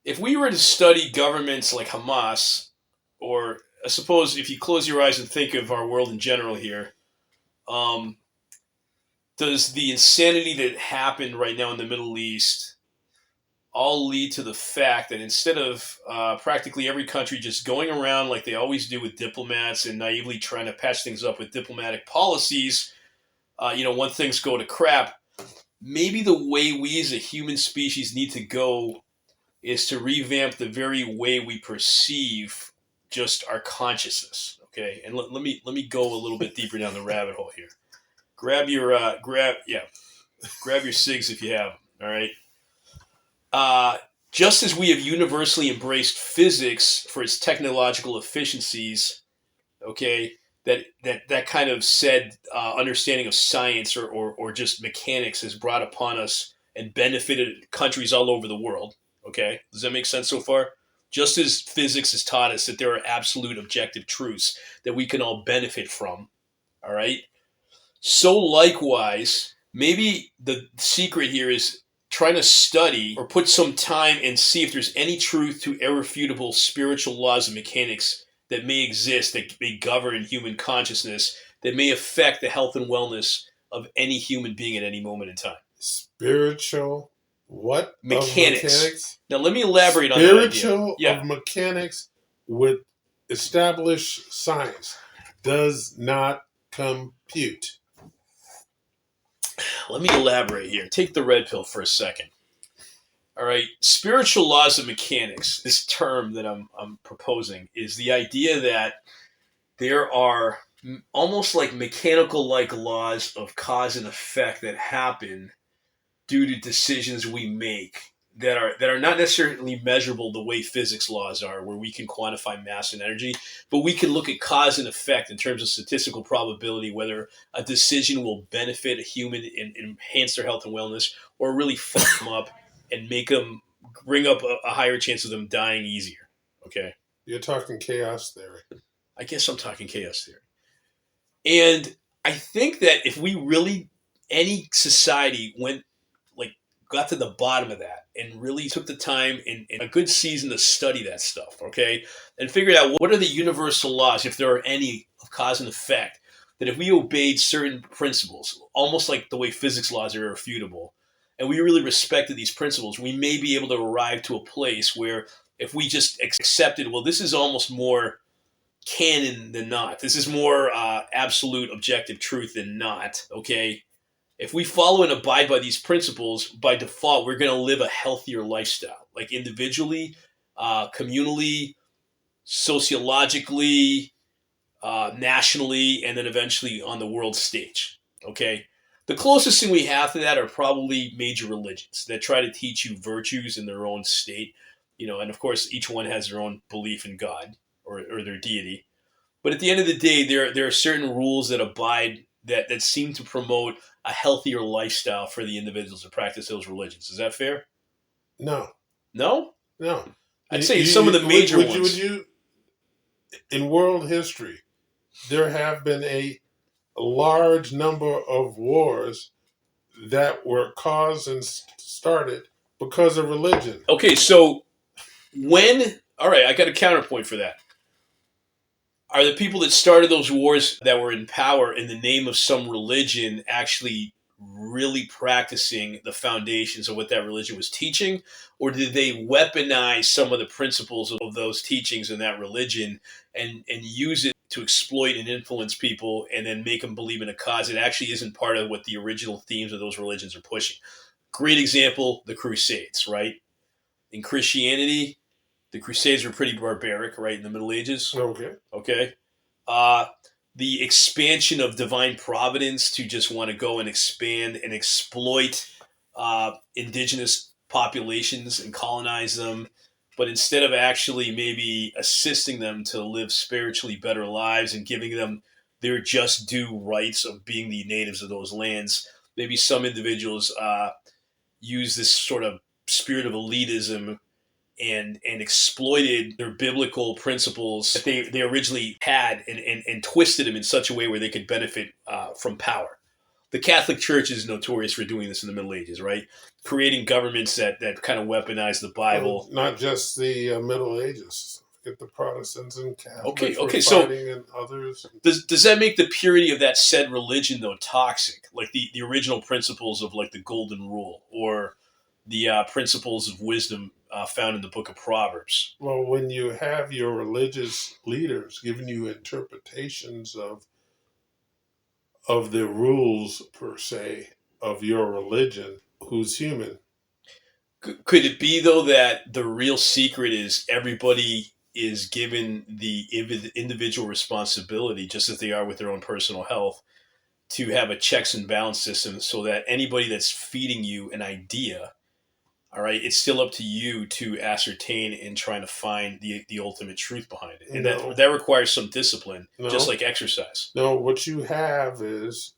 if we were to study governments like Hamas, or I suppose if you close your eyes and think of our world in general here, um, does the insanity that happened right now in the Middle East all lead to the fact that instead of practically every country just going around like they always do with diplomats and naively trying to patch things up with diplomatic policies, when things go to crap, maybe the way we as a human species need to go is to revamp the very way we perceive just our consciousness. Okay, and let me go a little bit deeper down the rabbit hole here. Grab your grab your cigs if you have them. All right. Uh, just as we have universally embraced physics for its technological efficiencies, okay, that kind of said understanding of science or just mechanics has brought upon us and benefited countries all over the world. Okay, does that make sense so far? Just as physics has taught us that there are absolute objective truths that we can all benefit from. All right. So likewise, maybe the secret here is trying to study or put some time and see if there's any truth to irrefutable spiritual laws and mechanics that may exist that may govern human consciousness that may affect the health and wellness of any human being at any moment in time. Spiritual what? Of Mechanics. mechanics? Now let me elaborate on that idea. Spiritual of mechanics with established science does not compute. Let me elaborate here. Take the red pill for a second. All right, spiritual laws of mechanics. This term that I'm proposing is the idea that there are almost like mechanical like laws of cause and effect that happen due to decisions we make that are not necessarily measurable the way physics laws are, where we can quantify mass and energy, but we can look at cause and effect in terms of statistical probability, whether a decision will benefit a human and enhance their health and wellness, or really fuck them up and make them bring up a higher chance of them dying easier. Okay, You're talking chaos theory. I guess I'm talking chaos theory, and I think that if we really any society went like got to the bottom of that and really took the time in a good season to study that stuff, okay, and figured out what are the universal laws, if there are any, of cause and effect, that if we obeyed certain principles, almost like the way physics laws are irrefutable, and we really respected these principles, we may be able to arrive to a place where if we just accepted, well, this is almost more canon than not. This is more absolute objective truth than not, okay? If we follow and abide by these principles, by default, we're going to live a healthier lifestyle, like individually, communally, sociologically, nationally, and then eventually on the world stage. Okay? The closest thing we have to that are probably major religions that try to teach you virtues in their own state, and of course, each one has their own belief in God or their deity. But at the end of the day, there are certain rules that abide that seem to promote a healthier lifestyle for the individuals who practice those religions. Is that fair? No. No? No. I'd say some of the major ones. Would you, in world history, there have been a large number of wars that were caused and started because of religion. Okay, so all right, I got a counterpoint for that. Are the people that started those wars that were in power in the name of some religion actually really practicing the foundations of what that religion was teaching? Or did they weaponize some of the principles of those teachings in that religion and use it to exploit and influence people and then make them believe in a cause that actually isn't part of what the original themes of those religions are pushing? Great example, the Crusades, right? In Christianity, the Crusades were pretty barbaric, right, in the Middle Ages. Okay. Okay. The expansion of divine providence to just want to go and expand and exploit indigenous populations and colonize them, but instead of actually maybe assisting them to live spiritually better lives and giving them their just due rights of being the natives of those lands, maybe some individuals use this sort of spirit of elitism and exploited their biblical principles that they originally had and twisted them in such a way where they could benefit from power. the Catholic Church is notorious for doing this in the Middle Ages, right? Creating governments that kind of weaponize the Well, Bible. not just the Middle Ages. Get the Protestants and Okay, Catholics were okay. So fighting, and others. does that make the purity of that said religion though toxic? Like the original principles of like the Golden Rule or the principles of wisdom found in the Book of Proverbs. Well, when you have your religious leaders giving you interpretations of the rules per se of your religion, who's human? Could it be though that the real secret is everybody is given the individual responsibility, just as they are with their own personal health, to have a checks and balance system, so that anybody that's feeding you an idea, all right, it's still up to you to ascertain and trying to find the ultimate truth behind it, and No, that requires some discipline, just no, like exercise. no. What you have is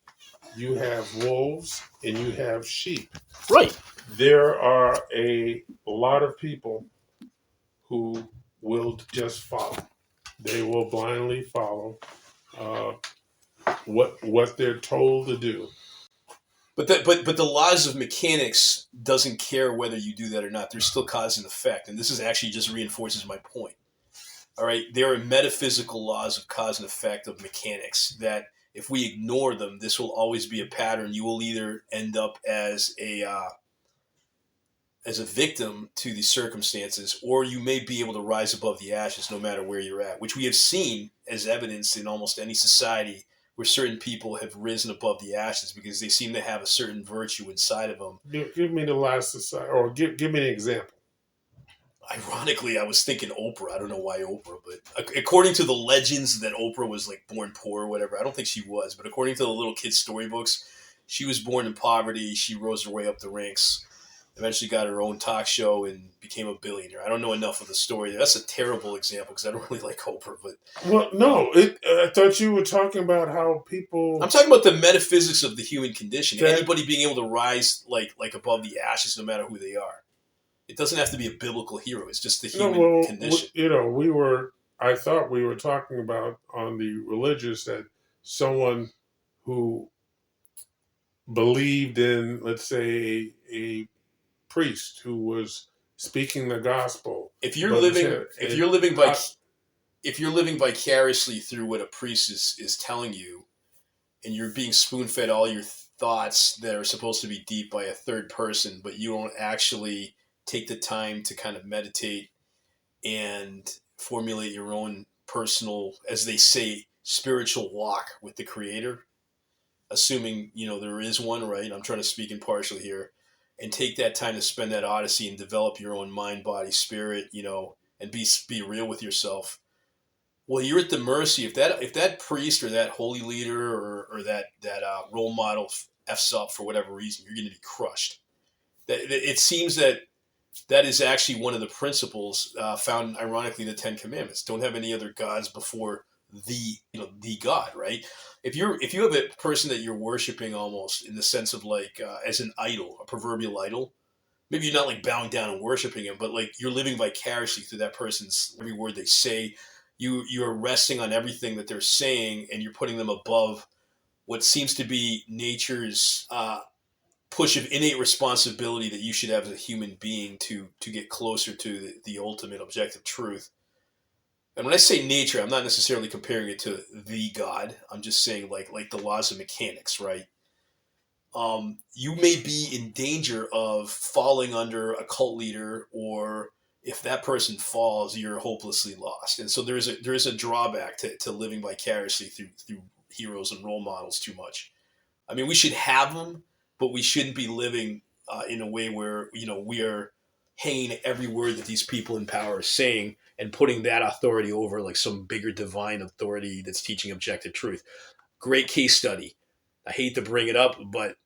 you have wolves and you have sheep. Right. There are a lot of people who will just follow. They will blindly follow uh, what they're told to do. But the laws of mechanics doesn't care whether you do that or not. There's still cause and effect, and this is actually just reinforces my point. All right, there are metaphysical laws of cause and effect of mechanics that if we ignore them, this will always be a pattern. You will either end up as a victim to the circumstances, or you may be able to rise above the ashes no matter where you're at, which we have seen as evidence in almost any society where certain people have risen above the ashes because they seem to have a certain virtue inside of them. Give me the last society, or give me an example. Ironically, I was thinking Oprah. I don't know why Oprah, but according to the legends that Oprah was like born poor or whatever, I don't think she was, but according to the little kids' storybooks, she was born in poverty. She rose her way up the ranks, eventually got her own talk show and became a billionaire. I don't know enough of the story. That's a terrible example because I don't really like Oprah, but Well, no, I thought you were talking about how I'm people talking about the metaphysics of the human condition. that Anybody being able to rise like above the ashes, no matter who they are. It doesn't have to be a biblical hero. It's just the no, human well, condition. we were. I thought we were talking about on the religious that someone who believed in, let's say, a priest who was speaking the gospel, If you're but living, if you're living by, I, if you're living vicariously through what a priest is telling you, and you're being spoon fed all your thoughts that are supposed to be deep by a third person, but you don't actually take the time to kind of meditate and formulate your own personal, as they say, spiritual walk with the Creator, assuming there is one, right? I'm trying to speak impartially here, and take that time to spend that odyssey and develop your own mind, body, spirit, and be real with yourself. Well, you're at the mercy if that priest or that holy leader or that role model f's up for whatever reason, you're going to be crushed. It seems that is actually one of the principles found, ironically, in the Ten Commandments. Don't have any other gods before the God, right? If you have a person that you're worshiping almost in the sense of like as an idol, a proverbial idol, maybe you're not like bowing down and worshiping him, but like you're living vicariously through that person's every word they say. You're resting on everything that they're saying, and you're putting them above what seems to be nature's push of innate responsibility that you should have as a human being to get closer to the ultimate objective truth. And when I say nature, I'm not necessarily comparing it to the God. I'm just saying like the laws of mechanics, right? You may be in danger of falling under a cult leader, or if that person falls, you're hopelessly lost. And so there is a drawback to living vicariously through heroes and role models too much. I mean, we should have them, but we shouldn't be living in a way where we are hanging every word that these people in power are saying and putting that authority over like some bigger divine authority that's teaching objective truth. Great case study. I hate to bring it up, but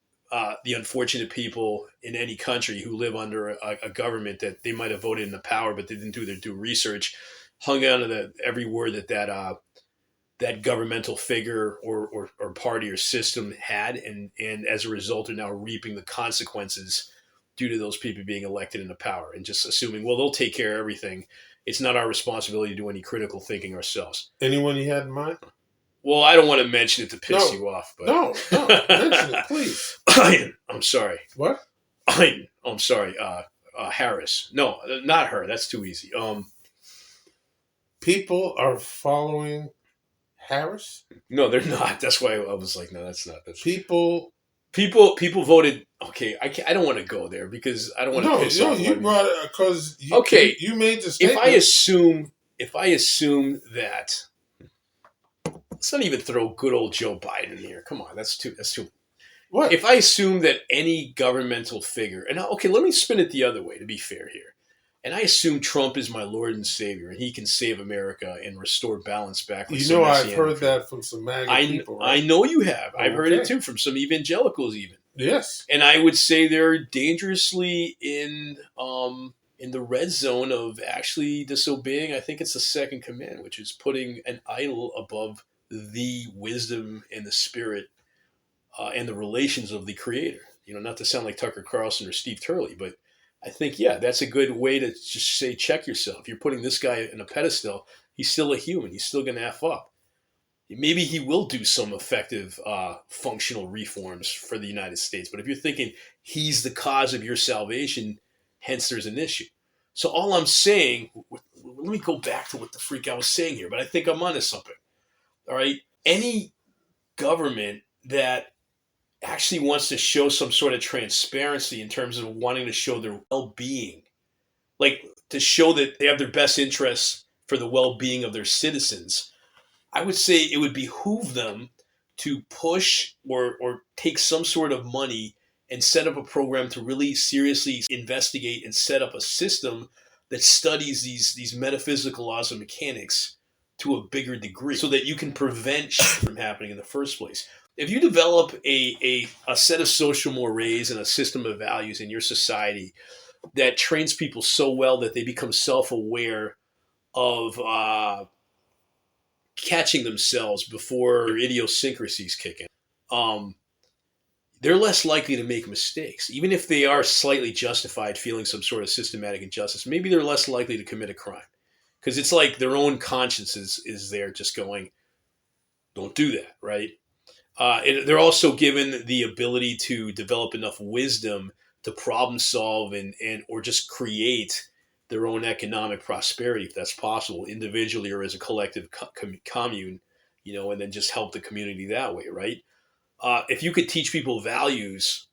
the unfortunate people in any country who live under a government that they might have voted into power, but they didn't do their due research, hung on to every word that governmental figure or party or system had, and as a result are now reaping the consequences due to those people being elected into power and just assuming, well, they'll take care of everything. It's not our responsibility to do any critical thinking ourselves. anyone you had in mind? Well, I don't want to mention it to piss No, you off, but no. Mention it, please. I'm sorry. What? I'm sorry. Harris. No, not her. That's too easy. People are following Harris. No, they're not. That's why I was like, no, that's not. That's People. people voted. Okay, I don't want to go there because I don't want to No, piss off. you brought it because Okay, you made the if statement. if I assume that, let's not even throw good old Joe Biden in here. Come on, that's too. What? If I assume that any governmental figure, and okay, let me spin it the other way to be fair here, and I assume Trump is my Lord and Savior, and he can save America and restore balance back. With I've heard that from some MAGA people. Right? I know you have. I've heard it Okay. too from some evangelicals, even. Yes. And I would say they're dangerously in the red zone of actually disobeying. I think it's the second command, which is putting an idol above the wisdom and the spirit and the relations of the creator. You know, not to sound like Tucker Carlson or Steve Turley, but I think, yeah, that's a good way to just say, check yourself. You're putting this guy in a pedestal. He's still a human. He's still going to F up. Maybe he will do some effective functional reforms for the United States. But if you're thinking he's the cause of your salvation, hence there's an issue. So all I'm saying, let me go back to what the freak I was saying here, but I think I'm onto something. All right. Any government that actually wants to show some sort of transparency in terms of wanting to show their well-being, like to show that they have their best interests for the well-being of their citizens, I would say it would behoove them to push or take some sort of money and set up a program to really seriously investigate and set up a system that studies these metaphysical laws of mechanics to a bigger degree so that you can prevent shit from happening in the first place. If you develop a set of social mores and a system of values in your society that trains people so well that they become self-aware of catching themselves before idiosyncrasies kick in, um, they're less likely to make mistakes. Even if they are slightly justified feeling some sort of systematic injustice, maybe they're less likely to commit a crime. Because it's like their own conscience is there just going, don't do that, right? They're also given the ability to develop enough wisdom to problem solve and or just create their own economic prosperity, if that's possible, individually or as a collective commune, you know, and then just help the community that way, right? If you could teach people values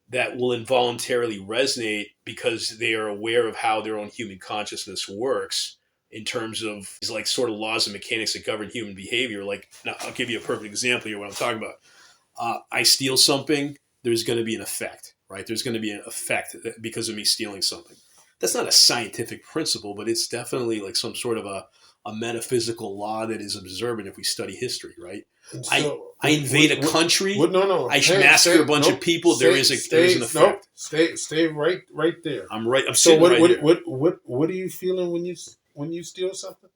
that will involuntarily resonate because they are aware of how their own human consciousness works in terms of these like sort of laws and mechanics that govern human behavior. Like, now, I'll give you a perfect example here. What I'm talking about. I steal something. There's going to be an effect, right? There's going to be an effect because of me stealing something. That's not a scientific principle, but it's definitely like some sort of a metaphysical law that is observant if we study history, right? So, I invade a country. No. I massacre a bunch of people. There is an effect. Stay right there. I'm right. I'm So sitting right here. what are you feeling when you steal something?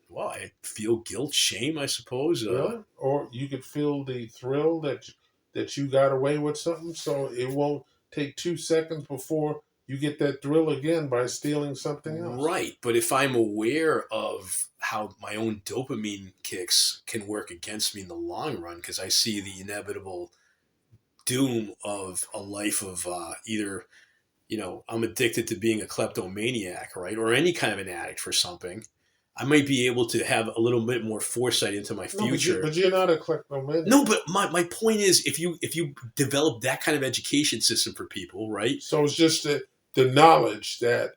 Well, I feel guilt, shame, I suppose. Really? Or you could feel the thrill that you got away with something, so it won't take 2 seconds before you get that thrill again by stealing something else. Right, but if I'm aware of how my own dopamine kicks can work against me in the long run, because I see the inevitable doom of a life of either, you know, I'm addicted to being a kleptomaniac, right, or any kind of an addict for something, I might be able to have a little bit more foresight into my future. No, but you're not a kleptomaniac. No, but my point is, if you develop that kind of education system for people, right? So it's just the knowledge that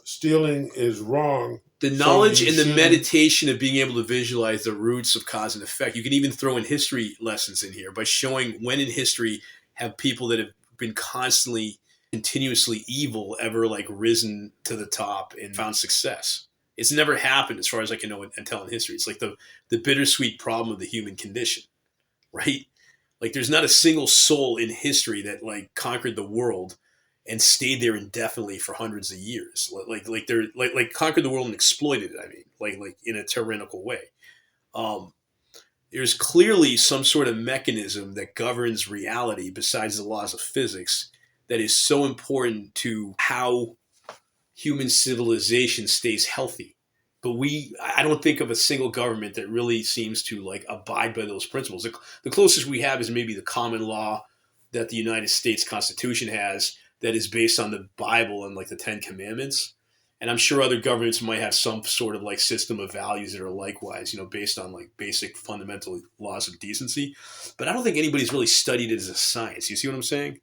stealing is wrong. The knowledge and the meditation of being able to visualize the roots of cause and effect. You can even throw in history lessons in here by showing when in history have people that have been constantly, continuously evil ever like risen to the top and found success. It's never happened as far as I can know and tell in history. It's like the bittersweet problem of the human condition, right? Like there's not a single soul in history that like conquered the world and stayed there indefinitely for hundreds of years. Like they're like conquered the world and exploited it. I mean, like in a tyrannical way. There's clearly some sort of mechanism that governs reality besides the laws of physics that is so important to how human civilization stays healthy. but I don't think of a single government that really seems to like abide by those principles. The closest we have is maybe the common law that the United States Constitution has that is based on the Bible and like the Ten Commandments. And I'm sure other governments might have some sort of like system of values that are likewise, based on like basic fundamental laws of decency. But I don't think anybody's really studied it as a science. You see what I'm saying?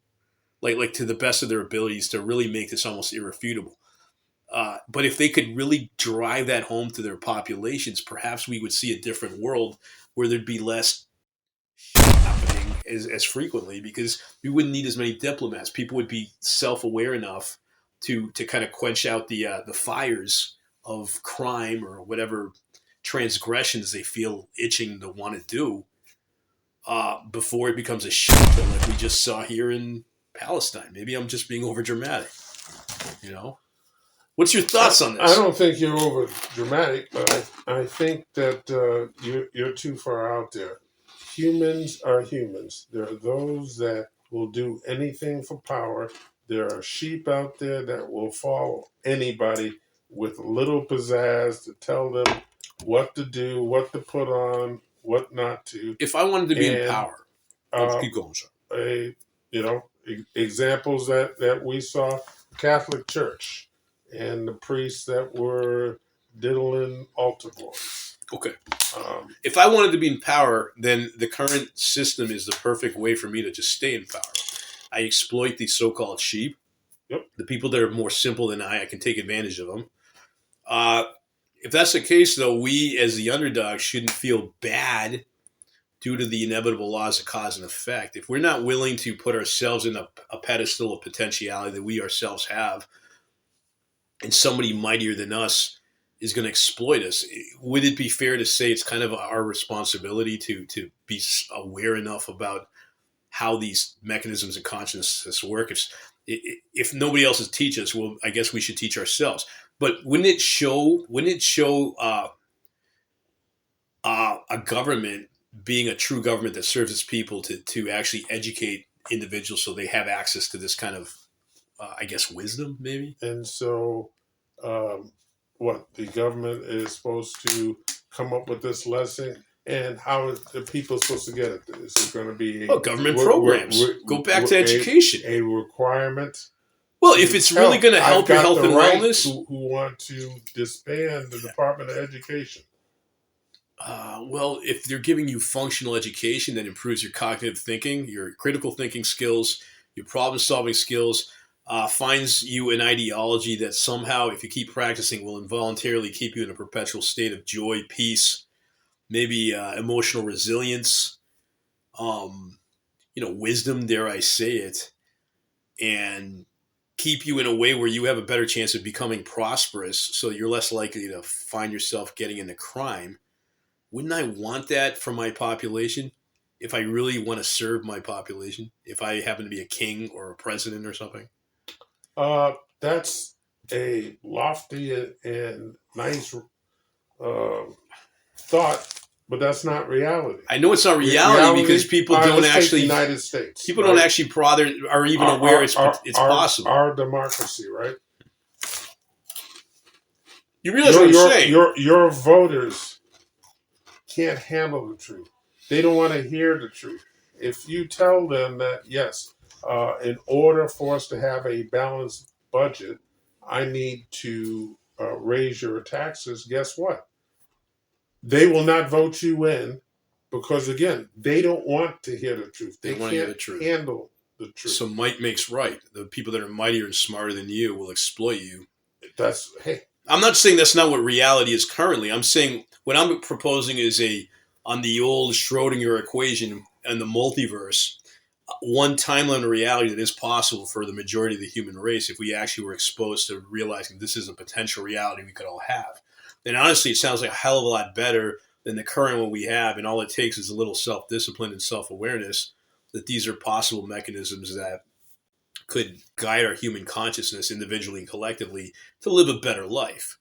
Like to the best of their abilities to really make this almost irrefutable. But if they could really drive that home to their populations, perhaps we would see a different world where there'd be less happening as frequently because we wouldn't need as many diplomats. People would be self-aware enough to kind of quench out the fires of crime or whatever transgressions they feel itching to want to do before it becomes a shit like we just saw here in Palestine. Maybe I'm just being over dramatic, What's your thoughts on this? I don't think you're over dramatic, but I think that you're too far out there. Humans are humans. There are those that will do anything for power. There are sheep out there that will follow anybody with little pizzazz to tell them what to do, what to put on, what not to. If I wanted to be in power, keep going, sir. Examples that we saw, Catholic Church and the priests that were diddling altar boys. Okay. If I wanted to be in power, then the current system is the perfect way for me to just stay in power. I exploit these so-called sheep. Yep. The people that are more simple than I can take advantage of them. If that's the case, though, we as the underdog shouldn't feel bad due to the inevitable laws of cause and effect. If we're not willing to put ourselves in a pedestal of potentiality that we ourselves have, and somebody mightier than us is going to exploit us, would it be fair to say it's kind of our responsibility to be aware enough about how these mechanisms of consciousness work? If nobody else is teach us, well, I guess we should teach ourselves. But wouldn't it show a government being a true government that serves its people to actually educate individuals so they have access to this kind of wisdom, maybe? And so, what the government is supposed to come up with this lesson, and how are the people supposed to get it? Is it going to be government programs? Go back to education. A requirement? Well, if it's really going to help your health and wellness, who want to disband the Department of Education? Well, if they're giving you functional education that improves your cognitive thinking, your critical thinking skills, your problem-solving skills, finds you an ideology that somehow, if you keep practicing, will involuntarily keep you in a perpetual state of joy, peace, maybe emotional resilience, wisdom, dare I say it, and keep you in a way where you have a better chance of becoming prosperous, so you're less likely to find yourself getting into crime. Wouldn't I want that for my population? If I really want to serve my population, if I happen to be a king or a president or something? That's a lofty and nice thought, but that's not reality. I know it's not reality because people don't actually. The United States. People don't actually are even aware it's possible. Our democracy, right? You realize what I'm saying? Your voters can't handle the truth. They don't want to hear the truth. If you tell them that, yes, in order for us to have a balanced budget, I need to raise your taxes, guess what? They will not vote you in because, again, they don't want to hear the truth. They want to hear the truth. Handle the truth. So might makes right. The people that are mightier and smarter than you will exploit you. I'm not saying that's not what reality is currently. I'm saying what I'm proposing is on the old Schrodinger equation and the multiverse, one timeline of reality that is possible for the majority of the human race if we actually were exposed to realizing this is a potential reality we could all have. Then honestly, it sounds like a hell of a lot better than the current one we have, and all it takes is a little self-discipline and self-awareness that these are possible mechanisms that could guide our human consciousness individually and collectively to live a better life.